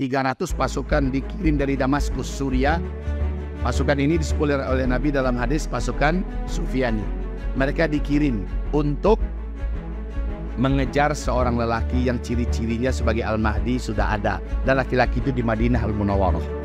300 pasukan dikirim dari Damaskus, Suriah. Pasukan ini disebut oleh Nabi dalam hadis pasukan Sufyani. Mereka dikirim untuk mengejar seorang lelaki yang ciri-cirinya sebagai Al-Mahdi sudah ada. Dan laki-laki itu di Madinah Al-Munawwarah.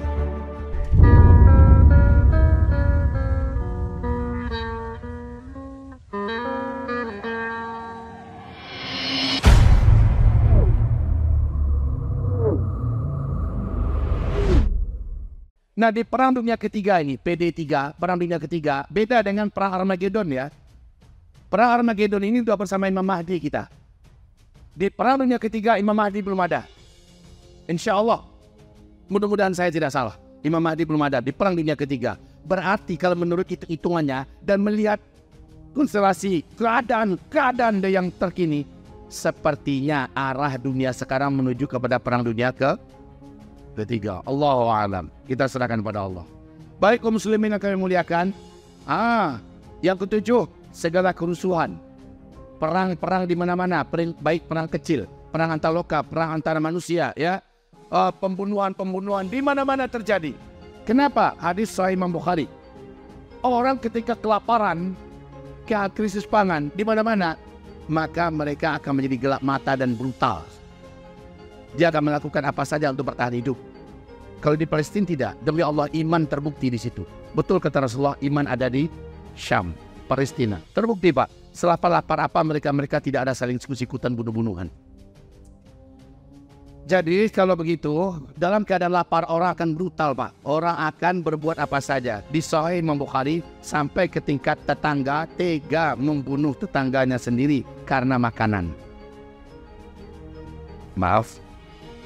Nah, di Perang Dunia Ketiga ini, PD3, Perang Dunia Ketiga, beda dengan Perang Armageddon ya. Perang Armageddon ini sudah bersama Imam Mahdi kita. Di Perang Dunia Ketiga, Imam Mahdi belum ada. Insya Allah, mudah-mudahan saya tidak salah, Imam Mahdi belum ada di Perang Dunia Ketiga. Berarti kalau menurut hitung-hitungannya dan melihat konstelasi keadaan yang terkini, sepertinya arah dunia sekarang menuju kepada Perang Dunia Ketiga. Allahu a'lam. Kita serahkan pada Allah. Baik kaum muslimin yang kami muliakan. Yang ketujuh, segala kerusuhan. Perang-perang di mana-mana, baik perang kecil, perang antar lokal, perang antara manusia, ya. Pembunuhan di mana-mana terjadi. Kenapa? Hadis Sahih Imam Bukhari. Orang ketika kelaparan, krisis pangan di mana-mana, maka mereka akan menjadi gelap mata dan brutal. Dia akan melakukan apa saja untuk bertahan hidup. Kalau di Palestina tidak, demi Allah iman terbukti di situ. Betul kata Rasulullah, iman ada di Syam, Palestina. Terbukti Pak, selapar-lapar apa mereka tidak ada saling sikut-sikutan bunuh-bunuhan. Jadi kalau begitu, dalam keadaan lapar orang akan brutal Pak. Orang akan berbuat apa saja. Di Sahih Imam Bukhari sampai ke tingkat tetangga tega membunuh tetangganya sendiri karena makanan. Maaf,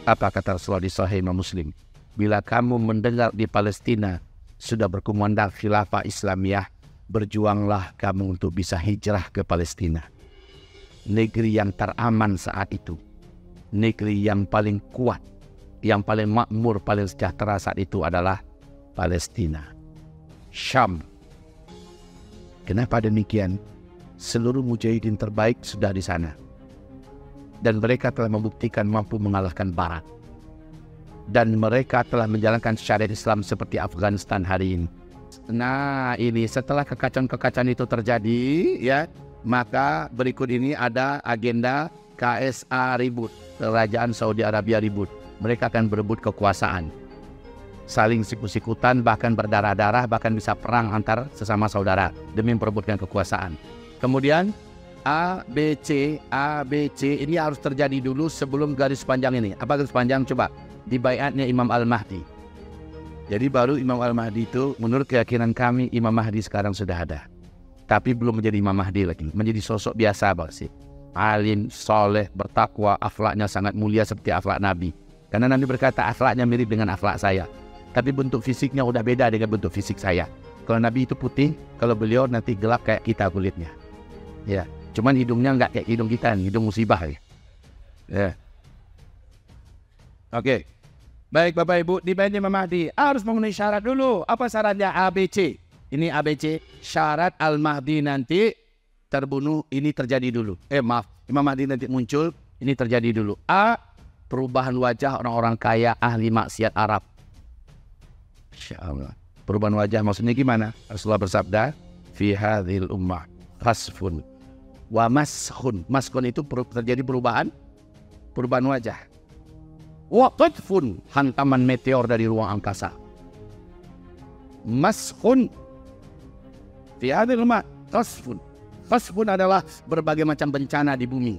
apa kata Rasulullah di Sahih Imam Muslim? Bila kamu mendengar di Palestina sudah berkumandang khilafah Islamiyah, berjuanglah kamu untuk bisa hijrah ke Palestina. Negeri yang teraman saat itu. Negeri yang paling kuat, yang paling makmur, paling sejahtera saat itu adalah Palestina. Syam. Kenapa demikian? Seluruh mujahidin terbaik sudah di sana. Dan mereka telah membuktikan mampu mengalahkan Barat. Dan mereka telah menjalankan syariat Islam seperti Afghanistan hari ini. Nah, ini setelah kekacauan-kekacauan itu terjadi, ya, maka berikut ini ada agenda KSA ribut, Kerajaan Saudi Arabia ribut. Mereka akan berebut kekuasaan. Saling sikut-sikutan, bahkan berdarah-darah, bahkan bisa perang antar sesama saudara demi memperebutkan kekuasaan. Kemudian A, B, C ini harus terjadi dulu sebelum garis panjang ini. Apa garis panjang? Coba. Di baiatnya Imam Al-Mahdi. Jadi baru Imam Al-Mahdi itu, menurut keyakinan kami, Imam Mahdi sekarang sudah ada. Tapi belum menjadi Imam Mahdi lagi. Menjadi sosok biasa sih. Alim, soleh, bertakwa, akhlaknya sangat mulia seperti akhlak Nabi. Karena Nabi berkata akhlaknya mirip dengan akhlak saya. Tapi bentuk fisiknya udah beda dengan bentuk fisik saya. Kalau Nabi itu putih, kalau beliau nanti gelap kayak kita kulitnya. Ya. Cuman hidungnya nggak kayak hidung kita nih, hidung musibah ya. Oke. Baik Bapak Ibu, di baiatnya Imam Mahdi harus memenuhi syarat dulu. Apa syaratnya? ABC. Ini ABC. Syarat Al-Mahdi nanti terbunuh, ini terjadi dulu. Imam Mahdi nanti muncul, ini terjadi dulu. A. Perubahan wajah orang-orang kaya ahli maksiat Arab. Insya Allah. Perubahan wajah maksudnya gimana? Rasulullah bersabda, fi hadhil ummah khasfun wa mashun. Mashun itu terjadi perubahan wajah. Wa qadfun, hantaman meteor dari ruang angkasa. Mashun fi hadhil ummah khasfun. Khasfun adalah berbagai macam bencana di bumi.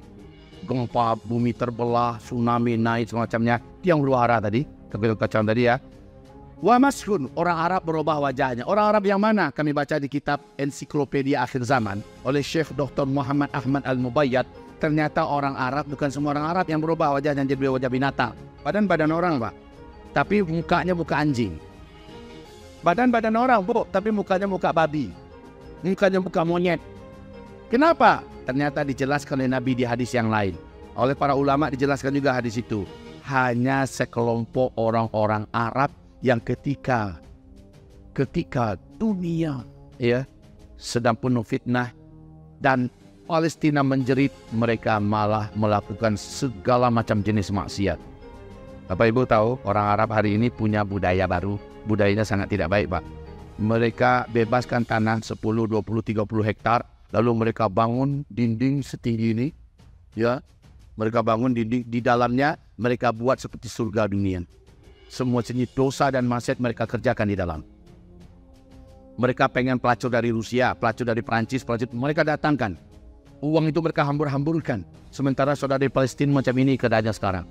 Gempa, bumi terbelah, tsunami naik semacamnya. Yang luar tadi, kekacauan tadi ya. Wa mashun, orang Arab berubah wajahnya. Orang Arab yang mana? Kami baca di kitab Ensiklopedia Akhir Zaman oleh Syekh Dr. Muhammad Ahmad Al-Mubayyad. Ternyata orang Arab, bukan semua orang Arab yang berubah wajahnya jadi wajah binatang. Badan orang Pak, tapi mukanya muka anjing. Badan orang Bu, tapi mukanya muka babi. Mukanya muka monyet. Kenapa? Ternyata dijelaskan oleh Nabi di hadis yang lain. Oleh para ulama dijelaskan juga hadis itu. Hanya sekelompok orang-orang Arab yang ketika dunia ya sedang penuh fitnah dan Palestina menjerit, mereka malah melakukan segala macam jenis maksiat. Bapak Ibu tahu orang Arab hari ini punya budaya baru. Budayanya sangat tidak baik, Pak. Mereka bebaskan tanah 10, 20, 30 hektar. Lalu mereka bangun dinding setinggi ini. Ya, mereka bangun dinding. Di dalamnya mereka buat seperti surga dunia. Semua jenis dosa dan maksiat mereka kerjakan di dalam. Mereka pengen pelacur dari Rusia, pelacur dari Perancis, mereka datangkan. Uang itu mereka hambur-hamburkan. Sementara saudara di Palestina macam ini keadaannya sekarang.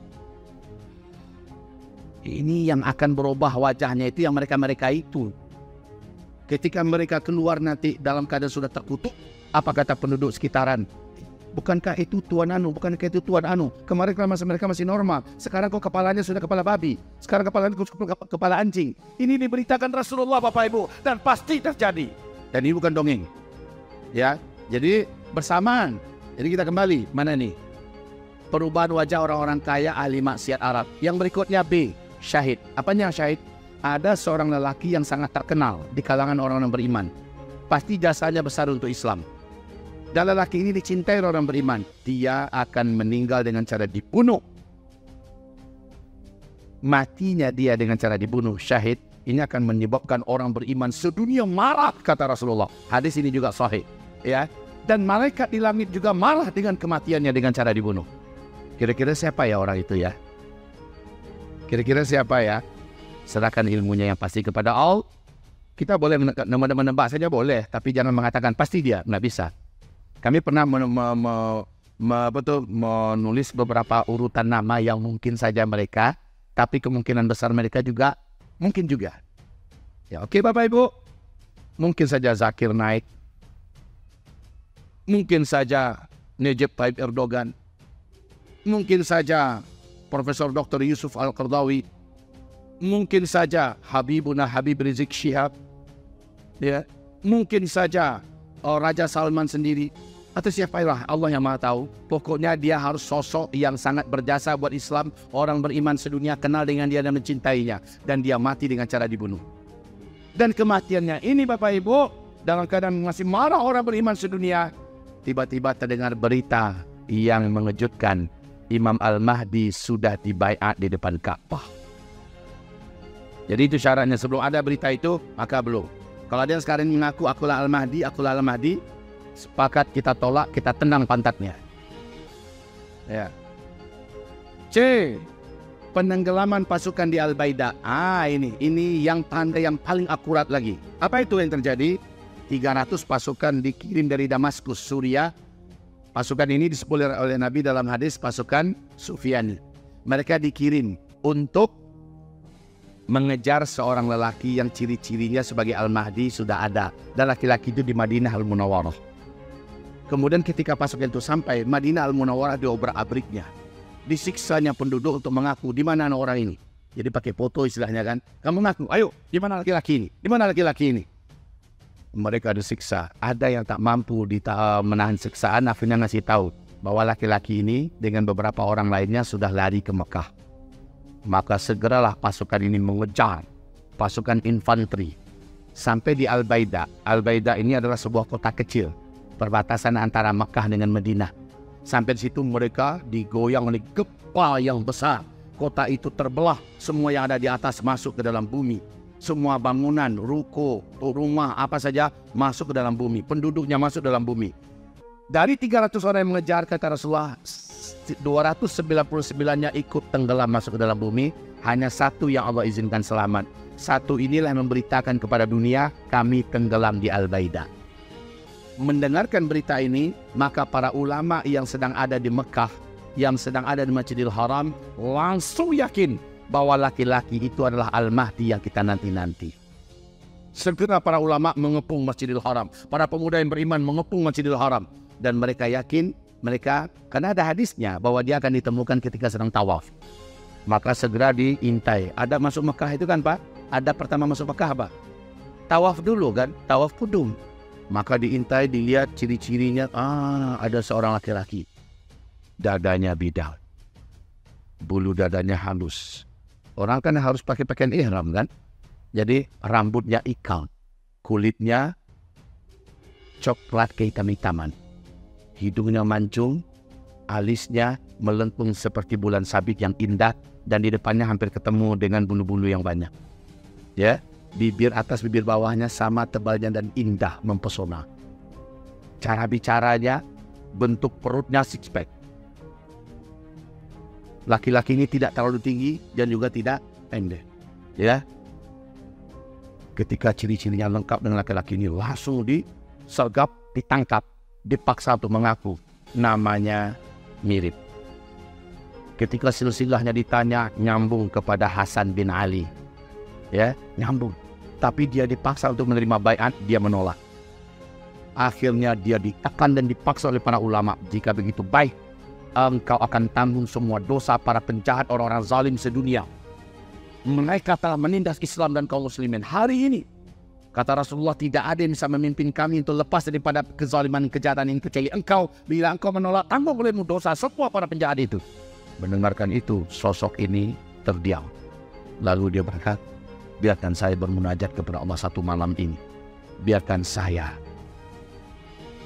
Ini yang akan berubah wajahnya itu yang mereka itu. Ketika mereka keluar nanti dalam keadaan sudah terkutuk, apa kata penduduk sekitaran? Bukankah itu Tuan Anu? Bukankah itu Tuan Anu? Kemarin mereka masih normal. Sekarang kok kepalanya sudah kepala babi. Sekarang kepalanya kepala anjing. Ini diberitakan Rasulullah, Bapak Ibu, dan pasti terjadi. Dan ini bukan dongeng. Ya, jadi bersamaan. Jadi kita kembali mana nih? Perubahan wajah orang-orang kaya ahli maksiat Arab. Yang berikutnya B, syahid. Apanya syahid? Ada seorang lelaki yang sangat terkenal di kalangan orang-orang beriman. Pasti jasanya besar untuk Islam. Dan lelaki ini dicintai orang beriman. Dia akan meninggal dengan cara dibunuh. Matinya dia dengan cara dibunuh, syahid, ini akan menyebabkan orang beriman sedunia marah, kata Rasulullah. Hadis ini juga sahih. Ya. Dan malaikat di langit juga marah dengan kematiannya dengan cara dibunuh. Kira-kira siapa ya orang itu ya? Kira-kira siapa ya? Serahkan ilmunya yang pasti kepada Allah. Kita boleh menebak saja boleh, tapi jangan mengatakan pasti dia, nggak bisa. Kami pernah menulis beberapa urutan nama yang mungkin saja mereka, tapi kemungkinan besar mereka juga mungkin juga. Ya, oke Bapak Ibu, mungkin saja Zakir Naik, mungkin saja Recep Tayyip Erdogan, mungkin saja Profesor Dr. Yusuf Al-Qardawi, mungkin saja Habib Rizik Syihab, ya, mungkin saja Raja Salman sendiri, atau siapalah, Allah yang Maha tahu. Pokoknya dia harus sosok yang sangat berjasa buat Islam. Orang beriman sedunia kenal dengan dia dan mencintainya, dan dia mati dengan cara dibunuh. Dan kematiannya ini Bapak Ibu, dalam keadaan masih marah orang beriman sedunia, tiba-tiba terdengar berita yang mengejutkan. Imam Al-Mahdi sudah dibaiat di depan Ka'bah. Jadi itu syaratnya. Sebelum ada berita itu, maka belum. Kalau ada yang sekarang mengaku akulah Al-Mahdi, sepakat kita tolak, kita tendang pantatnya. Ya. C. Penenggelaman pasukan di Al-Baida. Ini yang tanda yang paling akurat lagi. Apa itu yang terjadi? 300 pasukan dikirim dari Damaskus, Suriah. Pasukan ini disebut oleh Nabi dalam hadis pasukan Sufyan. Mereka dikirim untuk mengejar seorang lelaki yang ciri-cirinya sebagai Al-Mahdi sudah ada. Dan laki-laki itu di Madinah Al-Munawwarah. Kemudian ketika pasukan itu sampai, Madinah Al-Munawwarah diobrak-abriknya. Disiksanya penduduk untuk mengaku di mana orang ini. Jadi pakai foto istilahnya kan. Kamu mengaku, ayo, di mana laki-laki ini? Di mana laki-laki ini? Mereka disiksa. Ada yang tak mampu menahan siksaan, akhirnya ngasih tahu bahwa laki-laki ini dengan beberapa orang lainnya sudah lari ke Mekah. Maka segeralah pasukan ini mengejar pasukan infanteri sampai di Al-Baida. Al-Baida ini adalah sebuah kota kecil, perbatasan antara Mekah dengan Madinah. Sampai di situ mereka digoyang oleh gempa yang besar. Kota itu terbelah, semua yang ada di atas masuk ke dalam bumi. Semua bangunan, ruko, rumah, apa saja masuk ke dalam bumi. Penduduknya masuk dalam bumi. Dari 300 orang yang mengejar, kata Rasulullah, 299-nya ikut tenggelam masuk ke dalam bumi. Hanya satu yang Allah izinkan selamat. Satu inilah yang memberitakan kepada dunia, kami tenggelam di Al-Baida. Mendengarkan berita ini, maka para ulama yang sedang ada di Mekah, yang sedang ada di Masjidil Haram, langsung yakin bahwa laki-laki itu adalah Al-Mahdi yang kita nanti-nanti. Segera para ulama mengepung Masjidil Haram. Para pemuda yang beriman mengepung Masjidil Haram. Dan mereka yakin, karena ada hadisnya bahwa dia akan ditemukan ketika sedang tawaf. Maka segera diintai. Ada masuk Mekah itu kan Pak? Ada pertama masuk Mekah apa? Tawaf dulu kan? Tawaf kudum. Maka diintai, dilihat ciri-cirinya. Ada seorang laki-laki. Dadanya bidal. Bulu dadanya halus. Orang kan harus pakai pakaian ihram kan? Jadi rambutnya ikal. Kulitnya coklat kehitam-hitaman. Hidungnya mancung. Alisnya melengkung seperti bulan sabit yang indah. dan di depannya hampir ketemu dengan bulu-bulu yang banyak. Ya, bibir atas bibir bawahnya sama tebalnya dan indah mempesona. Cara bicaranya, bentuk perutnya six pack. Laki-laki ini tidak terlalu tinggi dan juga tidak pendek. Ya. Ketika ciri-cirinya lengkap dengan laki-laki ini, langsung disergap, ditangkap, dipaksa untuk mengaku namanya mirip. Ketika silsilahnya ditanya, nyambung kepada Hasan bin Ali. Ya, nyambung. Tapi dia dipaksa untuk menerima baiat, dia menolak. Akhirnya dia ditekan dan dipaksa oleh para ulama. Jika begitu baik, engkau akan tanggung semua dosa para penjahat, orang-orang zalim sedunia. Mereka telah menindas Islam dan kaum muslimin. Hari ini, kata Rasulullah, tidak ada yang bisa memimpin kami untuk lepas daripada kezaliman, kejahatan yang kecuali engkau. Bila engkau menolak, tanggung olehmu dosa semua para penjahat itu. Mendengarkan itu, sosok ini terdiam. Lalu dia berkata, biarkan saya bermunajat kepada Allah satu malam ini. Biarkan saya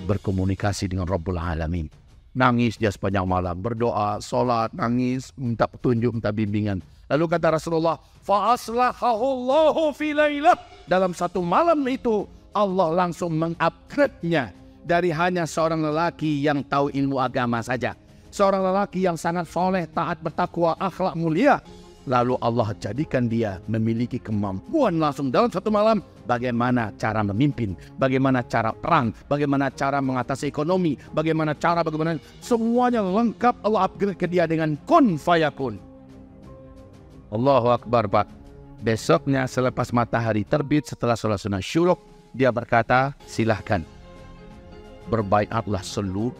berkomunikasi dengan Rabbul Alamin. Nangis dia sepanjang malam, berdoa, sholat, nangis, minta petunjuk, minta bimbingan. Lalu kata Rasulullah, fa'aslahahullahu fi lailah. Dalam satu malam itu, Allah langsung mengupgrade-nya dari hanya seorang lelaki yang tahu ilmu agama saja. Seorang lelaki yang sangat soleh, taat, bertakwa, akhlak mulia. Lalu Allah jadikan dia memiliki kemampuan langsung dalam satu malam. Bagaimana cara memimpin, bagaimana cara perang, bagaimana cara mengatasi ekonomi, bagaimana semuanya lengkap. Allah upgrade ke dia dengan kun fayakun. Allahu Akbar, Pak. Besoknya selepas matahari terbit, setelah sholat sunnah syuruk, dia berkata, silahkan berbaiatlah seluruh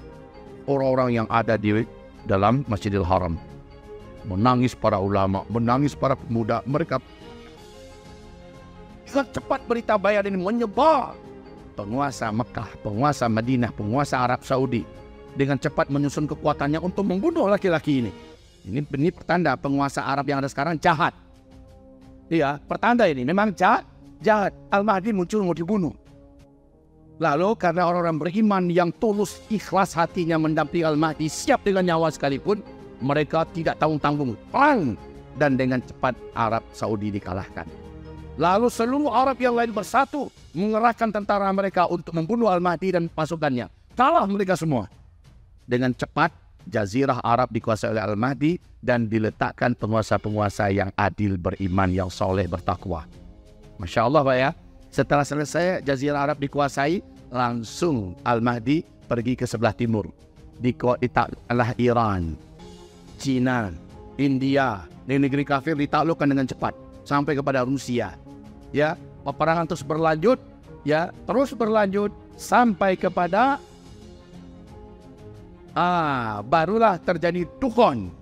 orang-orang yang ada di dalam Masjidil Haram. Menangis para ulama, menangis para pemuda. Mereka cepat berita baiat ini menyebar. Penguasa Mekah, penguasa Madinah, penguasa Arab Saudi dengan cepat menyusun kekuatannya untuk membunuh laki-laki ini. Ini pertanda penguasa Arab yang ada sekarang jahat. Iya, pertanda ini memang jahat. Al-Mahdi muncul mau dibunuh. Lalu karena orang-orang beriman yang tulus, ikhlas hatinya mendampingi Al-Mahdi, siap dengan nyawa sekalipun, mereka tidak tanggung-tanggung perang, dan dengan cepat Arab Saudi dikalahkan. Lalu seluruh Arab yang lain bersatu mengerahkan tentara mereka untuk membunuh Al-Mahdi dan pasukannya. Kalah mereka semua. Dengan cepat Jazirah Arab dikuasai oleh Al-Mahdi dan diletakkan penguasa-penguasa yang adil, beriman, yang soleh, bertakwa. Masya Allah, Pak ya. Setelah selesai Jazirah Arab dikuasai, langsung Al-Mahdi pergi ke sebelah timur. Ditaklukkanlah Iran, Cina, India, negeri kafir ditaklukkan dengan cepat sampai kepada Rusia. Ya, peperangan terus berlanjut, ya, terus berlanjut sampai kepada barulah terjadi Tukhon.